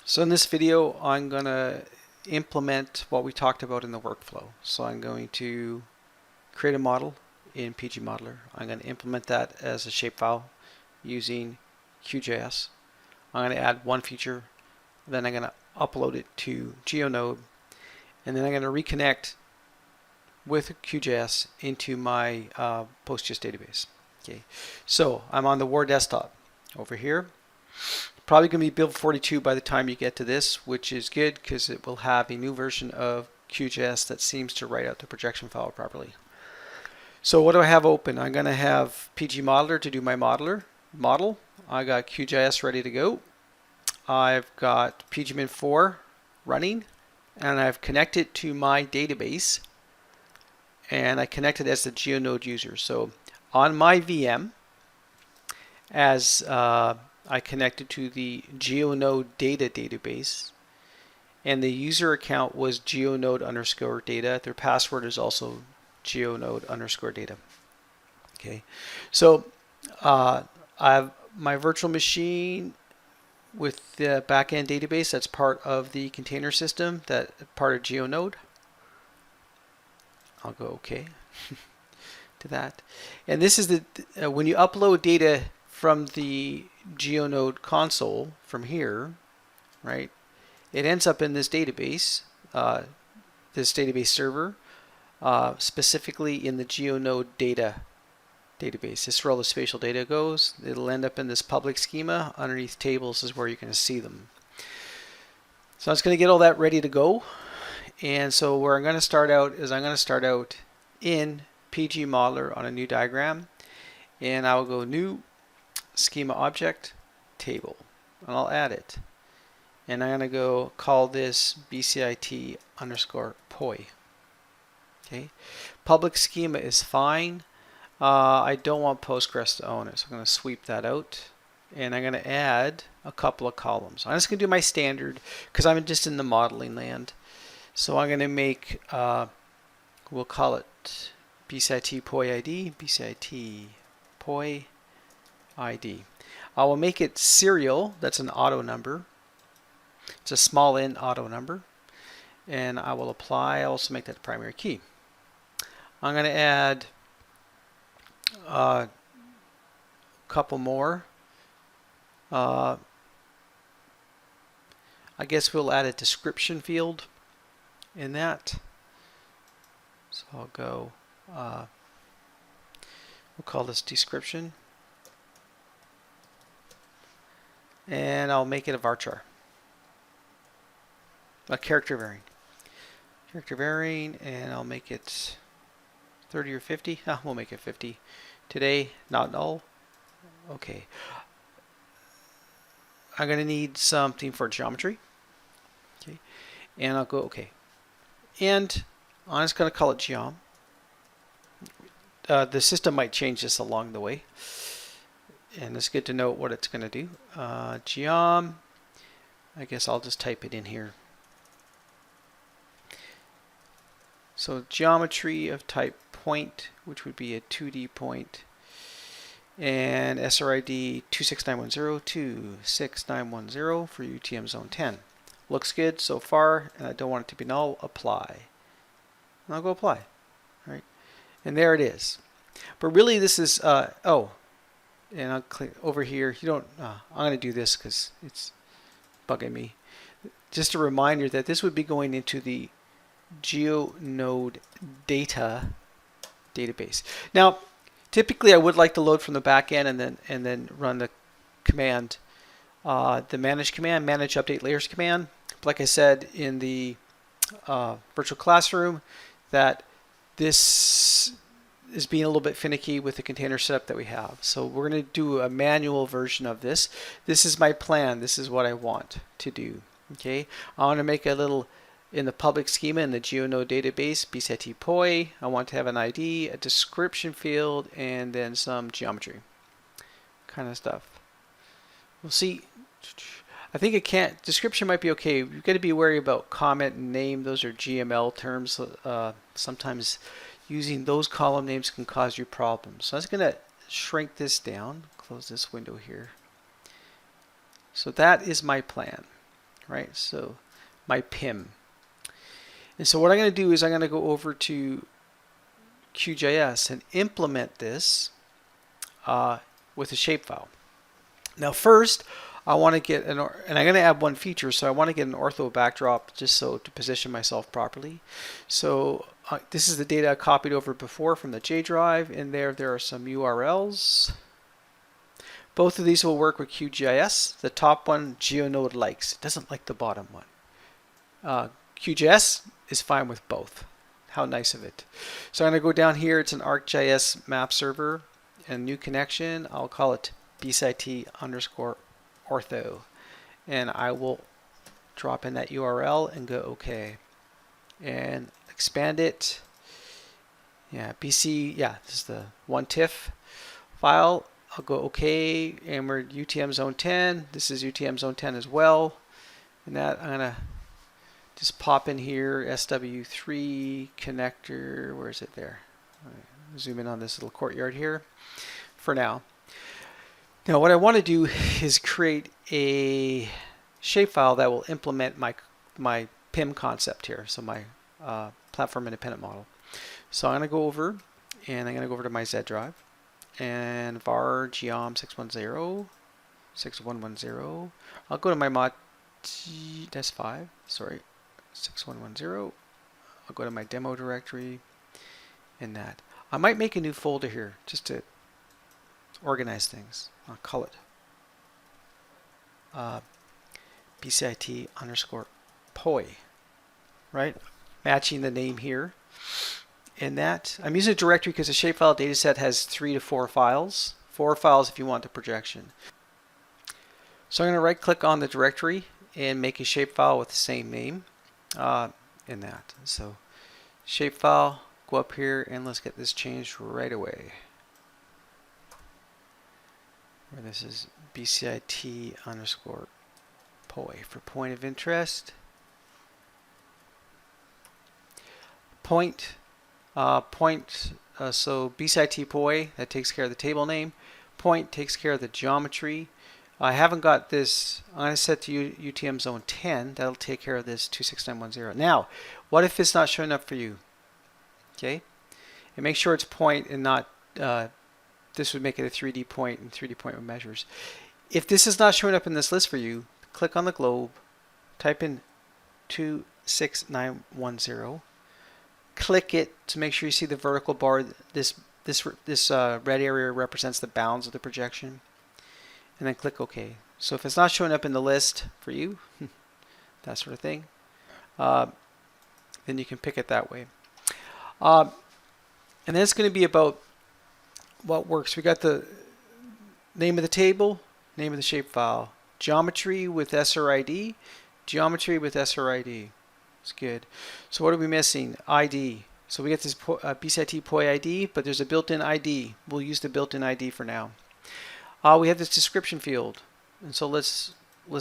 So in this video, I'm going to implement what we talked about in the workflow. So I'm going to create a model in PG Modeler. I'm going to implement that as a shapefile using QGIS. I'm going to add one feature, then I'm going to upload it to GeoNode, and then I'm going to reconnect with QGIS into my PostGIS database. Okay, so I'm on the War desktop over here. Probably going to be build 42 by the time you get to this, which is good because it will have a new version of QGIS that seems to write out the projection file properly. So what do I have open? I'm going to have PG Modeler to do my model. I got QGIS ready to go. I've got pgmin4 running, and I've connected to my database, and I connected as the GeoNode user. So on my VM, as I connected to the GeoNode data database, and the user account was GeoNode_data. Their password is also GeoNode_data. Okay, so I have my virtual machine with the backend database that's part of the container system, that part of GeoNode. I'll go OK to that. And this is the when you upload data from the GeoNode console from here, right? It ends up in this database server, specifically in the GeoNode data database. This is where all the spatial data goes. It'll end up in this public schema. Underneath tables is where you're going to see them. So I'm just going to get all that ready to go. And so where I'm going to start out is I'm going to start out in PG Modeler on a new diagram, and I will go new schema object table, and I'll add it, and I'm going to go call this BCIT_POI. Okay, public schema is fine. I don't want Postgres to own it, so I'm going to sweep that out, and I'm going to add a couple of columns. I'm just going to do my standard because I'm just in the modeling land. So I'm going to make, we'll call it BCIT POI ID, BCIT POI ID. I will make it serial. That's an auto number. It's a small n auto number. And I will apply, I'll also make that the primary key. I'm going to add a couple more. I guess we'll add a description field in that. So I'll go, we'll call this description, and I'll make it a varchar, a character varying, and I'll make it 30 or 50. We'll make it 50 today, not null. Okay, I'm going to need something for geometry. Okay, and I'll go okay. And I'm just going to call it GEOM. The system might change this along the way, and it's good to know what it's going to do. GEOM, I guess I'll just type it in here. So geometry of type point, which would be a 2D point, and SRID 26910, 26910 for UTM zone 10. Looks good so far, and I don't want it to be null. Apply. And I'll go apply. All right, and there it is. But really, this is and I'll click over here. You don't. I'm going to do this because it's bugging me. Just a reminder that this would be going into the GeoNode data database. Now, typically, I would like to load from the back end and then run the command. The manage command, manage update layers command. Like I said in the virtual classroom, that this is being a little bit finicky with the container setup that we have. So we're going to do a manual version of this. This is my plan. This is what I want to do. Okay, I want to make a little in the public schema in the GeoNode database, BCIT POI. I want to have an ID, a description field, and then some geometry kind of stuff. We'll see. I think it can't. Description might be okay. You've got to be wary about comment and name. Those are GML terms. Sometimes using those column names can cause you problems. So I'm just going to shrink this down. Close this window here. So that is my plan. right? So my PIM. And so what I'm going to do is I'm going to go over to QGIS and implement this with a shapefile. Now first, I want to get and I'm going to add one feature, so I want to get an ortho backdrop just so to position myself properly. So this is the data I copied over before from the J drive. In there are some URLs. Both of these will work with QGIS. The top one, GeoNode likes. It doesn't like the bottom one. QGIS is fine with both. How nice of it. So I'm going to go down here. It's an ArcGIS map server and new connection. I'll call it BSIT_ortho. And I will drop in that URL and go OK. And expand it. Yeah, BC, yeah, this is the 1TIFF file. I'll go OK, and we're UTM zone 10. This is UTM zone 10 as well. And that I'm gonna just pop in here, SW3 connector. Where is it there? Zoom in on this little courtyard here for now. Now what I want to do is create a shapefile that will implement my PIM concept here, so my platform independent model. So I'm going to go over, and I'm going to go over to my Z drive, and var GEOM 6110. I'll go to my mod, that's 5, sorry, 6110. I'll go to my demo directory, and that. I might make a new folder here just to organize things. I'll call it BCIT_POI, right? Matching the name here. In that, I'm using a directory because the shapefile dataset has 3 to 4 files. 4 files if you want the projection. So I'm going to right click on the directory and make a shapefile with the same name in that. So shapefile, go up here and let's get this changed right away. Where this is BCIT_POI for point of interest. So BCIT POI, that takes care of the table name. Point takes care of the geometry. I haven't got this. I'm going to set to UTM zone 10. That'll take care of this 26910. Now, what if it's not showing up for you? Okay, and make sure it's point and not. This would make it a 3D point, and 3D point with measures. If this is not showing up in this list for you, click on the globe, type in 26910. Click it to make sure you see the vertical bar. This red area represents the bounds of the projection, and then click OK. So if it's not showing up in the list for you, that sort of thing, then you can pick it that way. And then it's going to be about what works. We got the name of the table, name of the shapefile, geometry with SRID, geometry with SRID. It's good. So what are we missing? ID. So we get this BCIT POI ID, but there's a built-in ID. We'll use the built-in ID for now. We have this description field, and so let's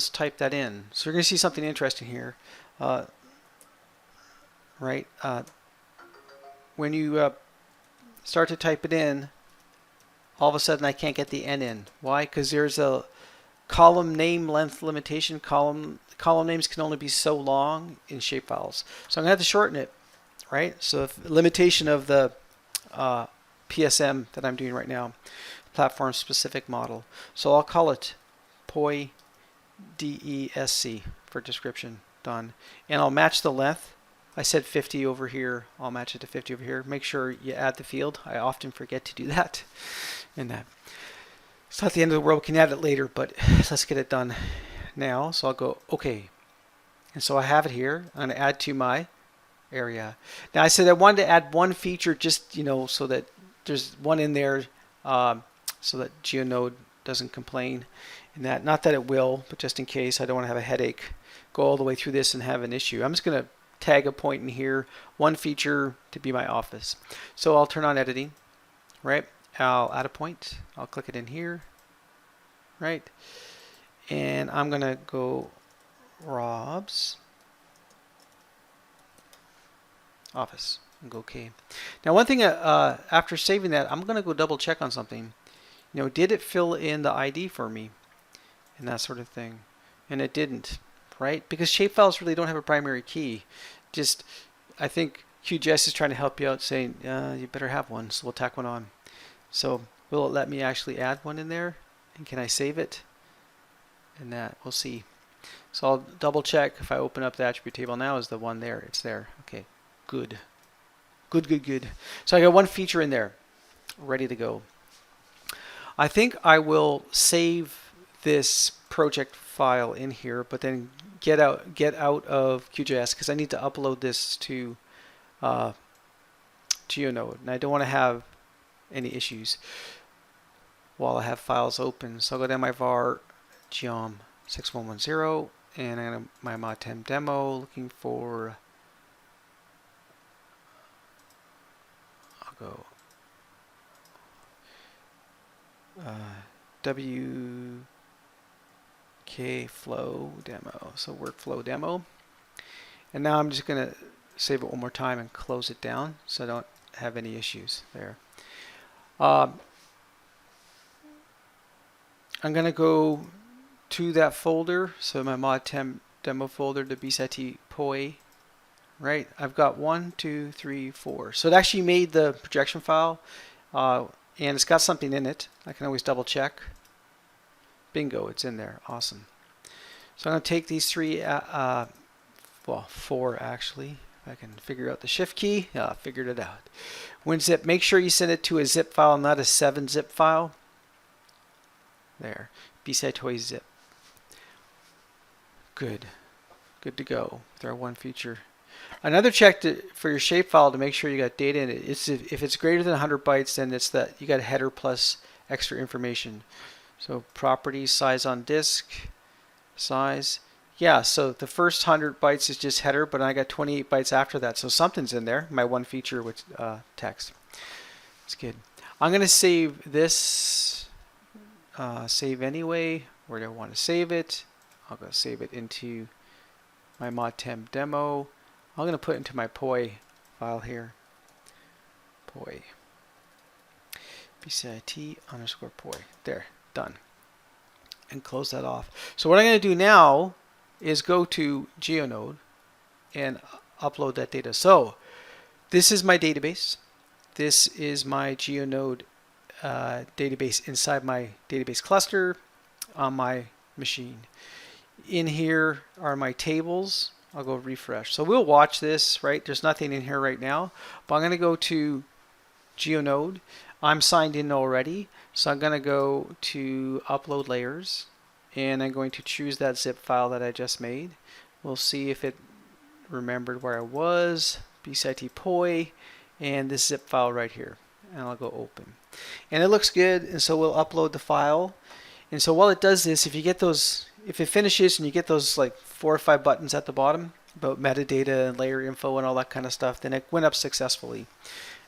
type that in. So you're going to see something interesting here, right? When you start to type it in, all of a sudden I can't get the N in. Why? Because there's a column name length limitation. Column names can only be so long in shapefiles. So I'm going to have to shorten it, right? So the limitation of the PSM that I'm doing right now, platform specific model. So I'll call it POI DESC for description. Done. And I'll match the length. I said 50 over here. I'll match it to 50 over here. Make sure you add the field. I often forget to do that. And that. It's not the end of the world. We can add it later, but let's get it done now. So I'll go OK. And so I have it here. I'm going to add to my area. Now I said I wanted to add one feature just, so that there's one in there so that GeoNode doesn't complain. And that, not that it will, but just in case, I don't want to have a headache. Go all the way through this and have an issue. I'm just going to tag a point in here, one feature to be my office. So I'll turn on editing, right? I'll add a point. I'll click it in here, right? And I'm going to go Rob's office and go OK. Now one thing, after saving that, I'm going to go double check on something. Did it fill in the ID for me and that sort of thing? And it didn't. right? Because shapefiles really don't have a primary key. Just, I think QGIS is trying to help you out, saying you better have one, so we'll tack one on. So will it let me actually add one in there? And can I save it? And that, we'll see. So I'll double check if I open up the attribute table now. Is the one there? It's there. Okay, good. Good, good, good. So I got one feature in there, ready to go. I think I will save this project file in here, but then get out of QGIS because I need to upload this to GeoNode, and I don't want to have any issues while I have files open. So I'll go down my var GEOM 6110, and I'm going to my mod temp demo, looking for, I'll go WK flow demo, so workflow demo. And now I'm just going to save it one more time and close it down so I don't have any issues there. I'm going to go to that folder, so my mod temp demo folder, the BSIT POI, right? I've got 1, 2, 3, 4. So it actually made the projection file, and it's got something in it. I can always double check. Bingo, it's in there. Awesome. So I'm going to take these three, well, 4 actually. If I can figure out the shift key, I figured it out. WinZip, make sure you send it to a zip file, not a 7-zip file. There, BSIT zip. Good. Good to go with our one feature. Another check for your shapefile to make sure you got data in it. It's if it's greater than 100 bytes, then it's that you got a header plus extra information. So properties, size on disk, size. Yeah, so the first 100 bytes is just header, but I got 28 bytes after that. So something's in there. My one feature with text. It's good. I'm going to save this. Save anyway. Where do I want to save it? I'll go save it into my mod temp demo. I'm going to put it into my POI file here. POI. BCIT_POI. There, done. And close that off. So what I'm going to do now is go to GeoNode and upload that data. So this is my database. This is my GeoNode database inside my database cluster on my machine. In here are my tables. I'll go refresh. So we'll watch this, right? There's nothing in here right now, but I'm going to go to GeoNode. I'm signed in already, so I'm going to go to upload layers, and I'm going to choose that zip file that I just made. We'll see if it remembered where I was, BSIT POI, and this zip file right here. And I'll go open. And it looks good, and so we'll upload the file. And so while it does this, if you get those, if it finishes and you get those like 4 or 5 buttons at the bottom about metadata and layer info and all that kind of stuff, then it went up successfully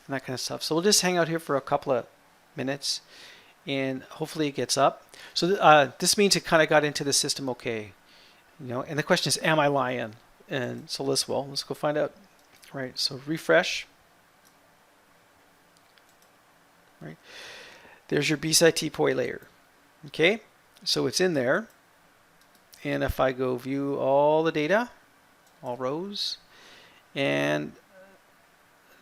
and that kind of stuff. So we'll just hang out here for a couple of minutes and hopefully it gets up. So this means it kind of got into the system okay, you know. And the question is, am I lying? And so let's go find out. Right. So refresh. Right. There's your BSIT POI layer. Okay. So it's in there. And if I go view all the data, all rows, and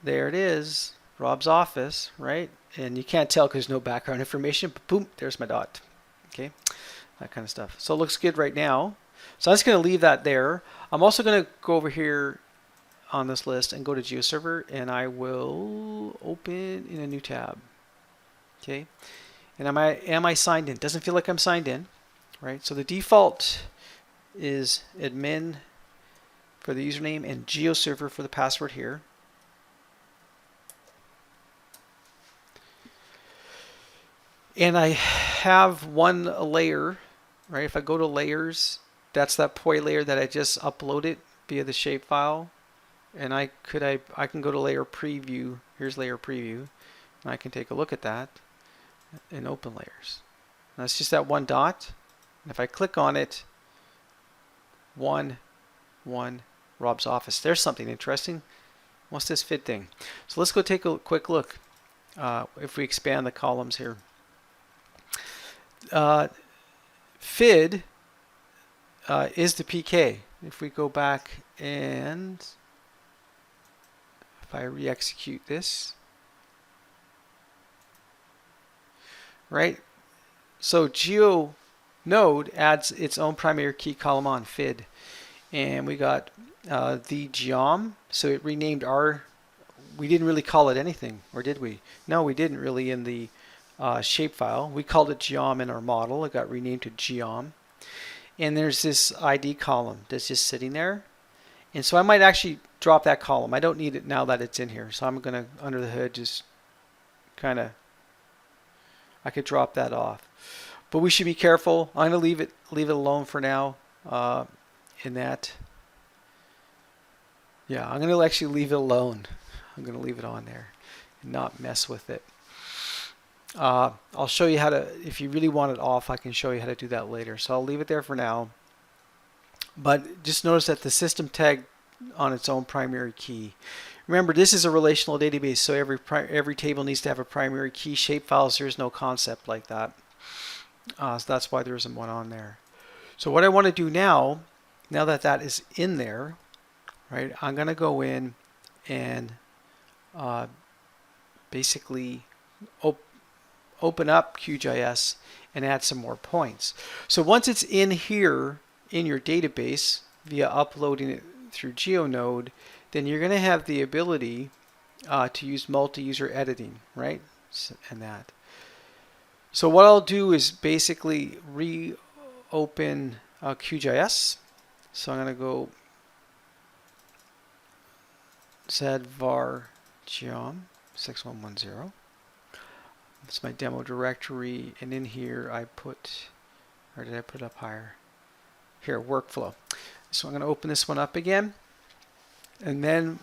there it is, Rob's office, right? And you can't tell because there's no background information, but boom, there's my dot. Okay, that kind of stuff. So it looks good right now. So I'm just going to leave that there. I'm also going to go over here on this list and go to GeoServer, and I will open in a new tab. Okay, and am I signed in? Doesn't feel like I'm signed in, right? So the default is admin for the username and GeoServer for the password here. And I have one layer, right? If I go to layers, that's that POI layer that I just uploaded via the shapefile. And I can go to layer preview. Here's layer preview. And I can take a look at that and open layers. Now it's just that one dot. And if I click on it, 1, Rob's office. There's something interesting. What's this FID thing? So let's go take a quick look. If we expand the columns here. FID, is the PK. If we go back and if I re-execute this, right? So GeoNode adds its own primary key column on FID, and we got the GEOM. So it renamed we didn't really call it anything, or did we? No, we didn't really in the shapefile. We called it GEOM in our model. It got renamed to GEOM. And there's this ID column that's just sitting there. And so I might actually drop that column. I don't need it now that it's in here. So I'm going to, under the hood, just kind of, I could drop that off. But we should be careful. I'm going to leave it alone for now in that. Yeah, I'm going to actually leave it alone. I'm going to leave it on there and not mess with it. I'll show you how to, if you really want it off, I can show you how to do that later. So I'll leave it there for now. But just notice that the system tag on its own primary key. Remember, this is a relational database, so every table needs to have a primary key. Shapefiles, there's no concept like that. So that's why there isn't one on there. So what I want to do now that that is in there, right, I'm going to go in and basically open up QGIS and add some more points. So once it's in here in your database via uploading it through GeoNode, then you're going to have the ability to use multi-user editing, right? And that. So what I'll do is basically reopen QGIS. So I'm going to go ZVAR GEOM 6110. That's my demo directory, and in here I put, or did I put it up higher? Here, workflow. So I'm going to open this one up again, and then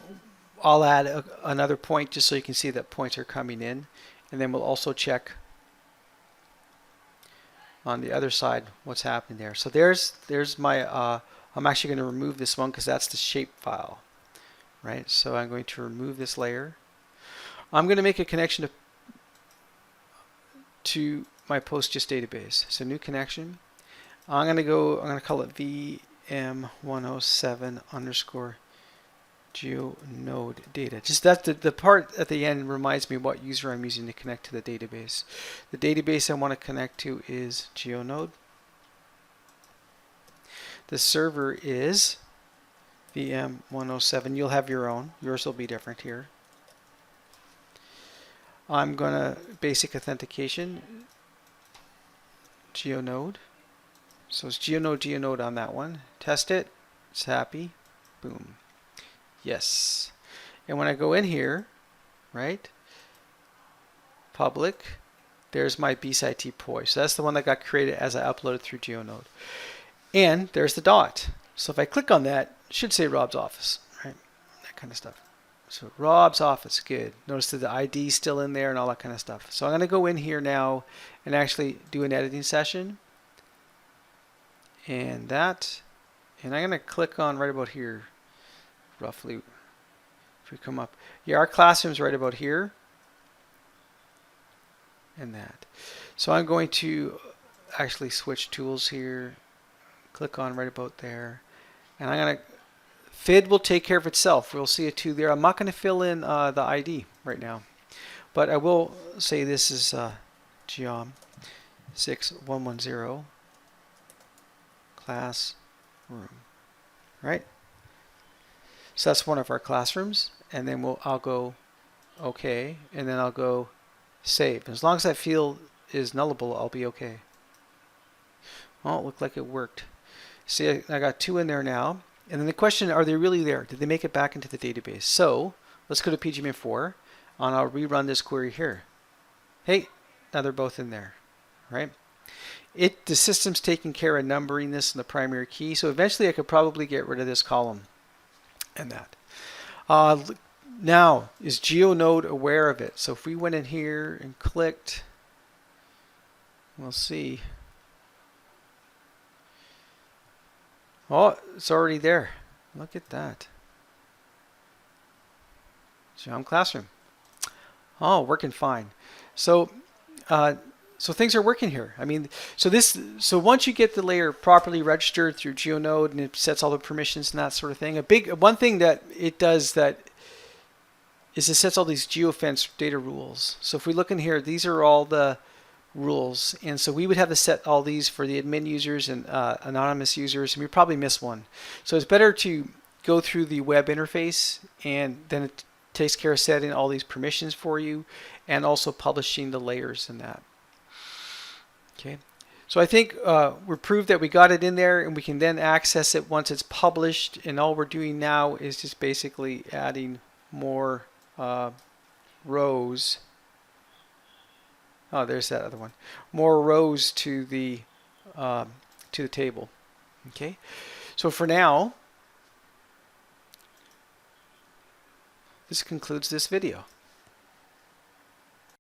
I'll add another point just so you can see that points are coming in, and then we'll also check on the other side what's happening there. So there's my, I'm actually going to remove this one because that's the shape file, right? So I'm going to remove this layer. I'm going to make a connection to my PostGIS database. So new connection. I'm going to call it VM107 underscore GeoNode data. Just that the part at the end reminds me what user I'm using to connect to the database. The database I want to connect to is GeoNode. The server is VM107. You'll have your own. Yours will be different here. I'm going to basic authentication, GeoNode. So it's GeoNode on that one. Test it. It's happy. Boom. Yes. And when I go in here, right, public, there's my BSIT POI. So that's the one that got created as I uploaded through GeoNode. And there's the dot. So if I click on that, it should say Rob's office, right? That kind of stuff. So Rob's office, good. Notice that the ID is still in there and all that kind of stuff. So I'm going to go in here now and actually do an editing session. And that. And I'm going to click on right about here, roughly. If we come up. Yeah, our classroom's right about here. And that. So I'm going to actually switch tools here. Click on right about there. And I'm going to FID will take care of itself. We'll see a 2 there. I'm not going to fill in the ID right now, but I will say this is GEOM 6110 classroom, right? So that's one of our classrooms, and then I'll go OK, and then I'll go save. As long as that field is nullable, I'll be OK. Oh, it looked like it worked. See, I got 2 in there now. And then the question, are they really there? Did they make it back into the database? So let's go to PGM4 and I'll rerun this query here. Hey, now they're both in there, right? The system's taking care of numbering this in the primary key. So eventually I could probably get rid of this column and that. Now, is GeoNode aware of it? So if we went in here and clicked, we'll see. Oh, it's already there. Look at that. GEOM classroom. Oh, working fine. So so things are working here. I mean, so once you get the layer properly registered through GeoNode and it sets all the permissions and that sort of thing, one thing that it does that is it sets all these geofence data rules. So if we look in here, these are all the rules, and so we would have to set all these for the admin users and anonymous users, and we probably miss one. So it's better to go through the web interface, and then it takes care of setting all these permissions for you and also publishing the layers in that. Okay, so I think we're proved that we got it in there, and we can then access it once it's published, and all we're doing now is just basically adding more rows. Oh, there's that other one. More rows to the table. Okay, so for now, this concludes this video.